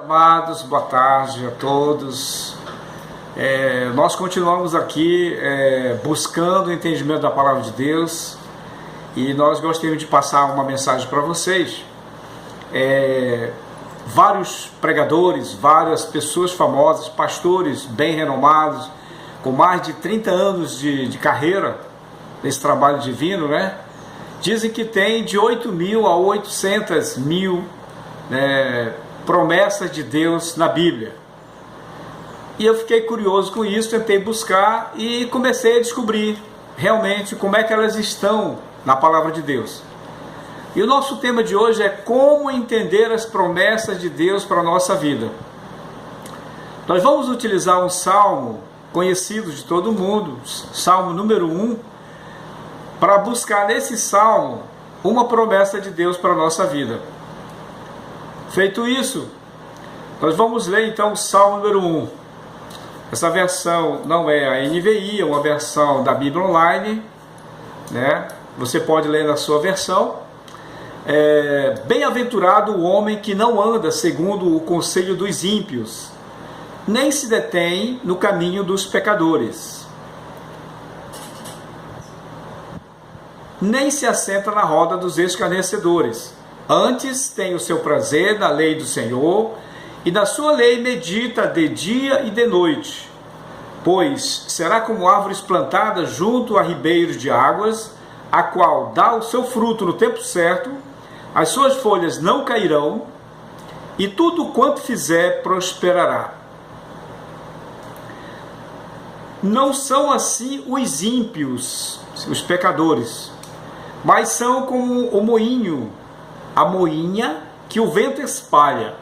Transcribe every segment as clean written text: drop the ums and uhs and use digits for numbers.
Amados, boa tarde a todos. Nós continuamos aqui buscando o entendimento da palavra de Deus e nós gostaríamos de passar uma mensagem para vocês. Vários pregadores, várias pessoas famosas, pastores bem renomados, com mais de 30 anos de carreira nesse trabalho divino, né? Dizem que tem de 8.000 a 800.000 promessas de Deus na Bíblia. E eu fiquei curioso com isso, tentei buscar e comecei a descobrir realmente como é que elas estão na palavra de Deus. E o nosso tema de hoje é como entender as promessas de Deus para a nossa vida. Nós vamos utilizar um salmo conhecido de todo mundo, Salmo número 1, para buscar nesse salmo uma promessa de Deus para a nossa vida. Feito isso, nós vamos ler então o Salmo número 1. Essa versão não é a NVI, é uma versão da Bíblia Online, né? Você pode ler na sua versão. Bem-aventurado o homem que não anda segundo o conselho dos ímpios, nem se detém no caminho dos pecadores, nem se assenta na roda dos escarnecedores. Antes tem o seu prazer na lei do Senhor, e na sua lei medita de dia e de noite. Pois será como árvores plantadas junto a ribeiros de águas, a qual dá o seu fruto no tempo certo, as suas folhas não cairão, e tudo quanto fizer prosperará. Não são assim os ímpios, os pecadores, mas são como o moinho, a moinha que o vento espalha.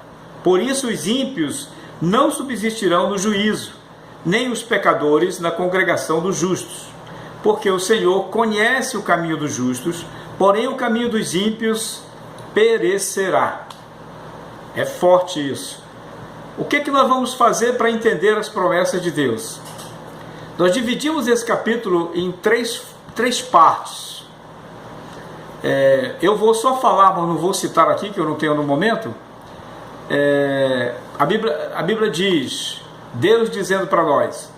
Por isso os ímpios não subsistirão no juízo, nem os pecadores na congregação dos justos. Porque o Senhor conhece o caminho dos justos, porém o caminho dos ímpios perecerá. É forte isso. O que nós vamos fazer para entender as promessas de Deus? Nós dividimos esse capítulo em três partes. Eu vou só falar, mas não vou citar aqui, que eu não tenho no momento. A Bíblia diz, Deus dizendo para nós: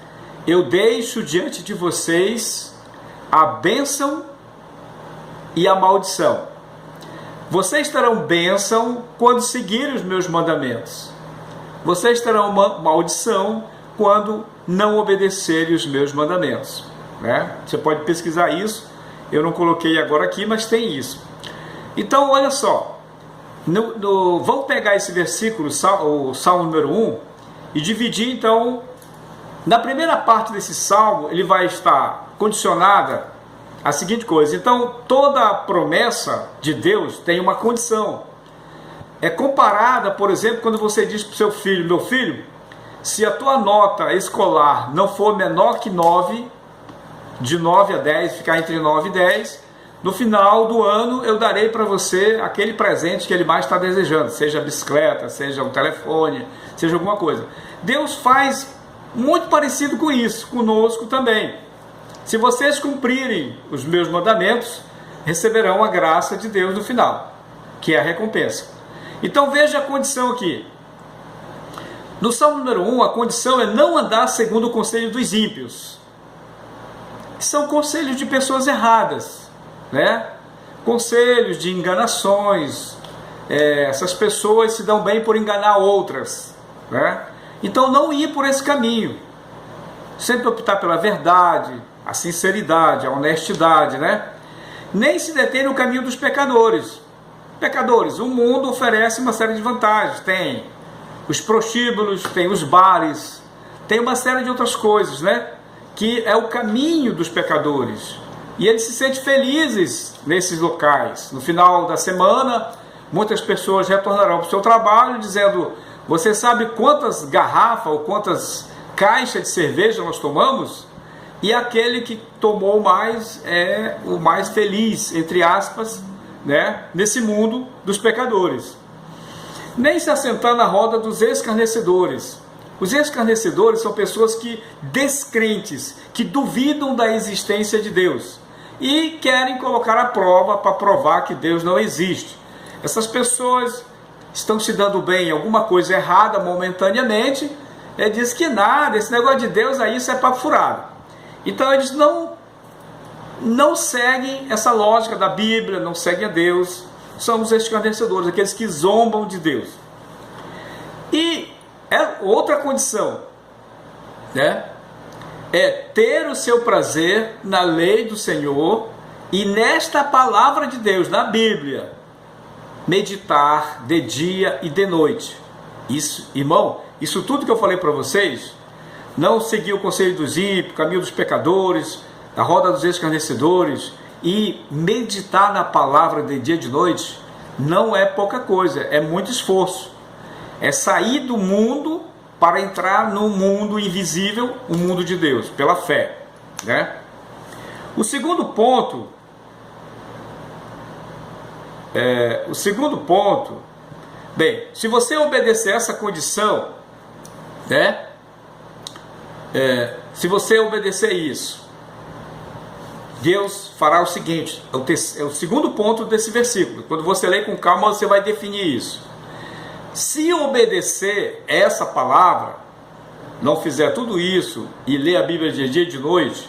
eu deixo diante de vocês a bênção e a maldição. Vocês terão bênção quando seguirem os meus mandamentos. Vocês terão maldição quando não obedecerem os meus mandamentos, né? Você pode pesquisar isso. Eu não coloquei agora aqui, mas tem isso. Então, olha só. Vamos pegar esse versículo, o Salmo número 1, e dividir, então, na primeira parte desse Salmo, ele vai estar condicionada à seguinte coisa. Então, toda promessa de Deus tem uma condição. É comparada, por exemplo, quando você diz para o seu filho: meu filho, se a tua nota escolar não for menor que 9, de 9 a 10, ficar entre 9 e 10, no final do ano eu darei para você aquele presente que ele mais está desejando, seja a bicicleta, seja um telefone, seja alguma coisa. Deus faz muito parecido com isso, conosco também. Se vocês cumprirem os meus mandamentos, receberão a graça de Deus no final, que é a recompensa. Então veja a condição aqui. No Salmo número 1, a condição é não andar segundo o conselho dos ímpios. São conselhos de pessoas erradas, né? Conselhos de enganações. Essas pessoas se dão bem por enganar outras, né? Então não ir por esse caminho. Sempre optar pela verdade, a sinceridade, a honestidade, né? Nem se deter no caminho dos pecadores. Pecadores, o mundo oferece uma série de vantagens. Tem os prostíbulos, tem os bares, tem uma série de outras coisas, né? Que é o caminho dos pecadores. E eles se sentem felizes nesses locais. No final da semana, muitas pessoas retornarão para o seu trabalho dizendo: você sabe quantas garrafas ou quantas caixas de cerveja nós tomamos? E aquele que tomou mais é o mais feliz, entre aspas, né, nesse mundo dos pecadores. Nem se assentar na roda dos escarnecedores. Os escarnecedores são pessoas descrentes, que duvidam da existência de Deus e querem colocar a prova para provar que Deus não existe. Essas pessoas estão se dando bem em alguma coisa errada momentaneamente, ele diz que nada, esse negócio de Deus aí, isso é papo furado. Então eles não seguem essa lógica da Bíblia, não seguem a Deus, são os escarnecedores, aqueles que zombam de Deus. E outra condição, né, é ter o seu prazer na lei do Senhor e nesta palavra de Deus, na Bíblia, meditar de dia e de noite. Isso, irmão, isso tudo que eu falei para vocês, não seguir o conselho dos ímpios, caminho dos pecadores, a roda dos escarnecedores, e meditar na palavra de dia e de noite, não é pouca coisa, é muito esforço. É sair do mundo para entrar no mundo invisível, o mundo de Deus, pela fé, né? O segundo ponto, bem, se você obedecer essa condição, né? Se você obedecer isso, Deus fará o seguinte, é o segundo ponto desse versículo. Quando você lê com calma, você vai definir isso. Se obedecer essa palavra, não fizer tudo isso e ler a Bíblia de dia e de noite,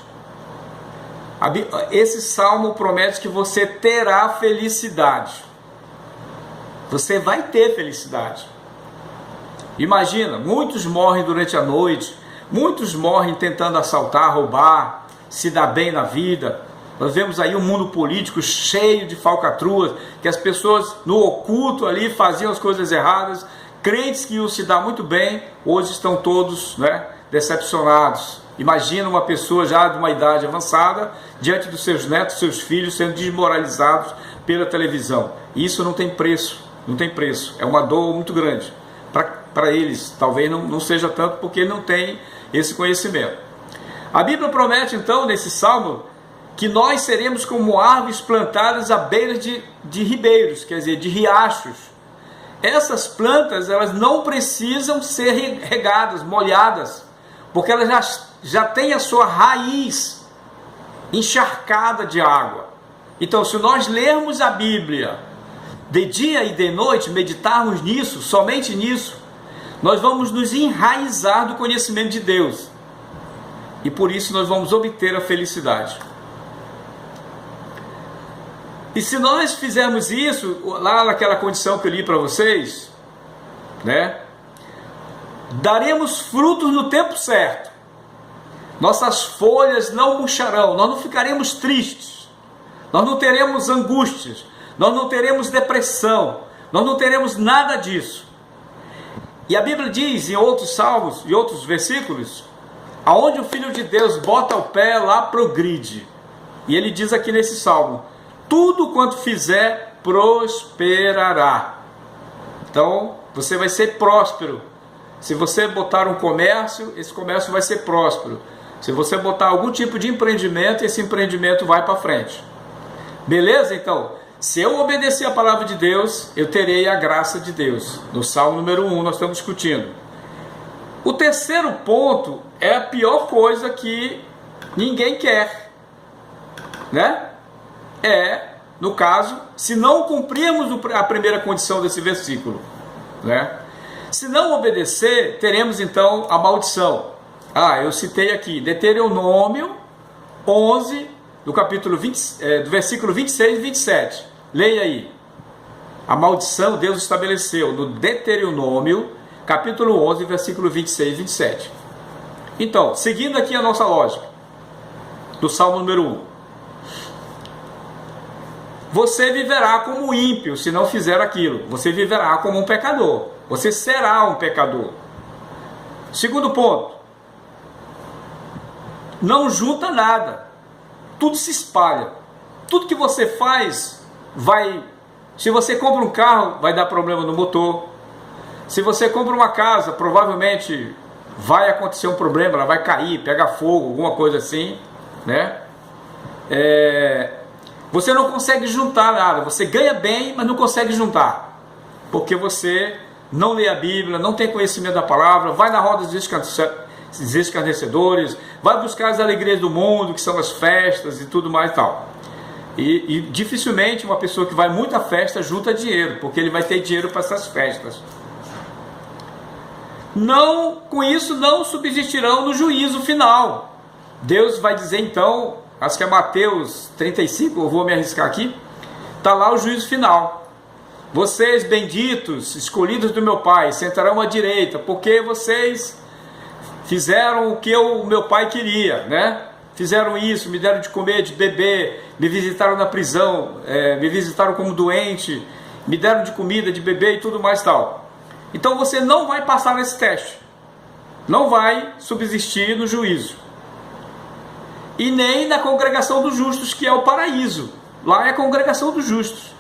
esse salmo promete que você terá felicidade. Você vai ter felicidade. Imagina, muitos morrem durante a noite, muitos morrem tentando assaltar, roubar, se dar bem na vida. Nós vemos aí um mundo político cheio de falcatruas, que as pessoas no oculto ali faziam as coisas erradas, crentes que iam se dar muito bem, hoje estão todos, né, decepcionados. Imagina uma pessoa já de uma idade avançada, diante dos seus netos, seus filhos, sendo desmoralizados pela televisão. Isso não tem preço, não tem preço. É uma dor muito grande para eles. Talvez não seja tanto porque não tem esse conhecimento. A Bíblia promete então, nesse salmo, que nós seremos como árvores plantadas à beira de ribeiros, quer dizer, de riachos. Essas plantas, elas não precisam ser regadas, molhadas, porque elas já têm a sua raiz encharcada de água. Então, se nós lermos a Bíblia de dia e de noite, meditarmos nisso, somente nisso, nós vamos nos enraizar do conhecimento de Deus. E por isso nós vamos obter a felicidade. E se nós fizermos isso, lá naquela condição que eu li para vocês, né, daremos frutos no tempo certo. Nossas folhas não murcharão, nós não ficaremos tristes, nós não teremos angústias, nós não teremos depressão, nós não teremos nada disso. E a Bíblia diz em outros salmos e outros versículos, aonde o Filho de Deus bota o pé, lá progride. E ele diz aqui nesse salmo, tudo quanto fizer prosperará. Então, você vai ser próspero. Se você botar um comércio, esse comércio vai ser próspero. Se você botar algum tipo de empreendimento, esse empreendimento vai para frente. Beleza? Então, se eu obedecer a palavra de Deus, eu terei a graça de Deus. No Salmo número 1 nós estamos discutindo. O terceiro ponto é a pior coisa que ninguém quer, né? No caso, se não cumprirmos a primeira condição desse versículo, né? Se não obedecer, teremos então a maldição. Eu citei aqui, Deuteronômio 11, do capítulo 20, do versículo 26 e 27. Leia aí. A maldição Deus estabeleceu no Deuteronômio, capítulo 11, versículo 26 e 27. Então, seguindo aqui a nossa lógica, do Salmo número 1. Você viverá como ímpio se não fizer aquilo. Você viverá como um pecador. Você será um pecador. Segundo ponto. Não junta nada. Tudo se espalha. Tudo que você faz vai... Se você compra um carro, vai dar problema no motor. Se você compra uma casa, provavelmente vai acontecer um problema. Ela vai cair, pegar fogo, alguma coisa assim, né? Você não consegue juntar nada, você ganha bem, mas não consegue juntar, porque você não lê a Bíblia, não tem conhecimento da palavra, vai na roda dos escarnecedores, vai buscar as alegrias do mundo, que são as festas e tudo mais e tal. E dificilmente uma pessoa que vai muito à festa junta dinheiro, porque ele vai ter dinheiro para essas festas. Não, com isso não subsistirão no juízo final. Deus vai dizer então, acho que é Mateus 35, eu vou me arriscar aqui, está lá o juízo final. Vocês benditos, escolhidos do meu Pai, sentarão à direita, porque vocês fizeram o que o meu Pai queria, né? Fizeram isso, me deram de comer, de beber, me visitaram na prisão, me visitaram como doente, me deram de comida, de beber e tudo mais tal. Então você não vai passar nesse teste, não vai subsistir no juízo, e nem na congregação dos justos, que é o paraíso. Lá é a congregação dos justos.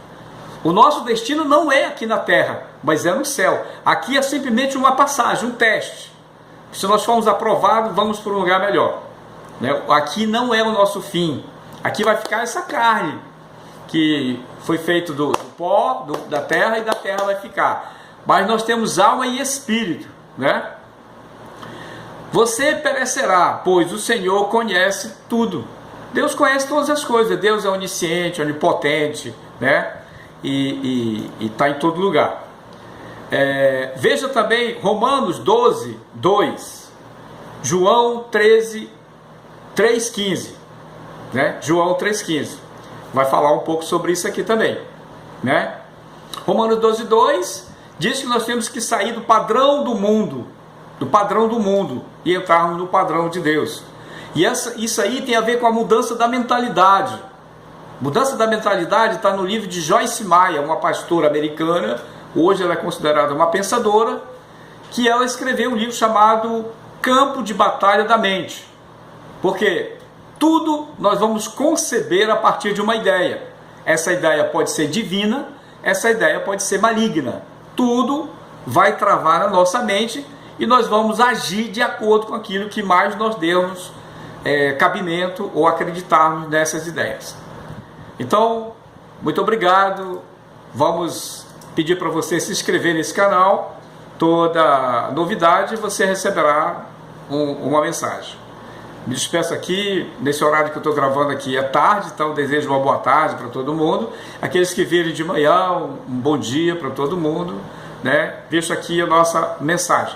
O nosso destino não é aqui na terra, mas é no céu. Aqui é simplesmente uma passagem, um teste. Se nós formos aprovados, vamos para um lugar melhor. Aqui não é o nosso fim. Aqui vai ficar essa carne que foi feita do pó, da terra, e da terra vai ficar. Mas nós temos alma e espírito, né? Você perecerá, pois o Senhor conhece tudo. Deus conhece todas as coisas. Deus é onisciente, onipotente, né? E está em todo lugar. Veja também Romanos 12, 2, João 13, 3,15, né? João 3,15 vai falar um pouco sobre isso aqui também, né? Romanos 12, 2 diz que nós temos que sair do padrão do mundo, e entrarmos no padrão de Deus. E isso aí tem a ver com a mudança da mentalidade. Mudança da mentalidade está no livro de Joyce Meyer, uma pastora americana. Hoje ela é considerada uma pensadora, que ela escreveu um livro chamado Campo de Batalha da Mente. Porque tudo nós vamos conceber a partir de uma ideia. Essa ideia pode ser divina, essa ideia pode ser maligna. Tudo vai travar a nossa mente e nós vamos agir de acordo com aquilo que mais nós demos cabimento ou acreditarmos nessas ideias. Então, muito obrigado. Vamos pedir para você se inscrever nesse canal. Toda novidade você receberá uma mensagem. Me despeço aqui, nesse horário que eu estou gravando aqui é tarde, então desejo uma boa tarde para todo mundo. Aqueles que virem de manhã, um bom dia para todo mundo, né? Deixo aqui a nossa mensagem.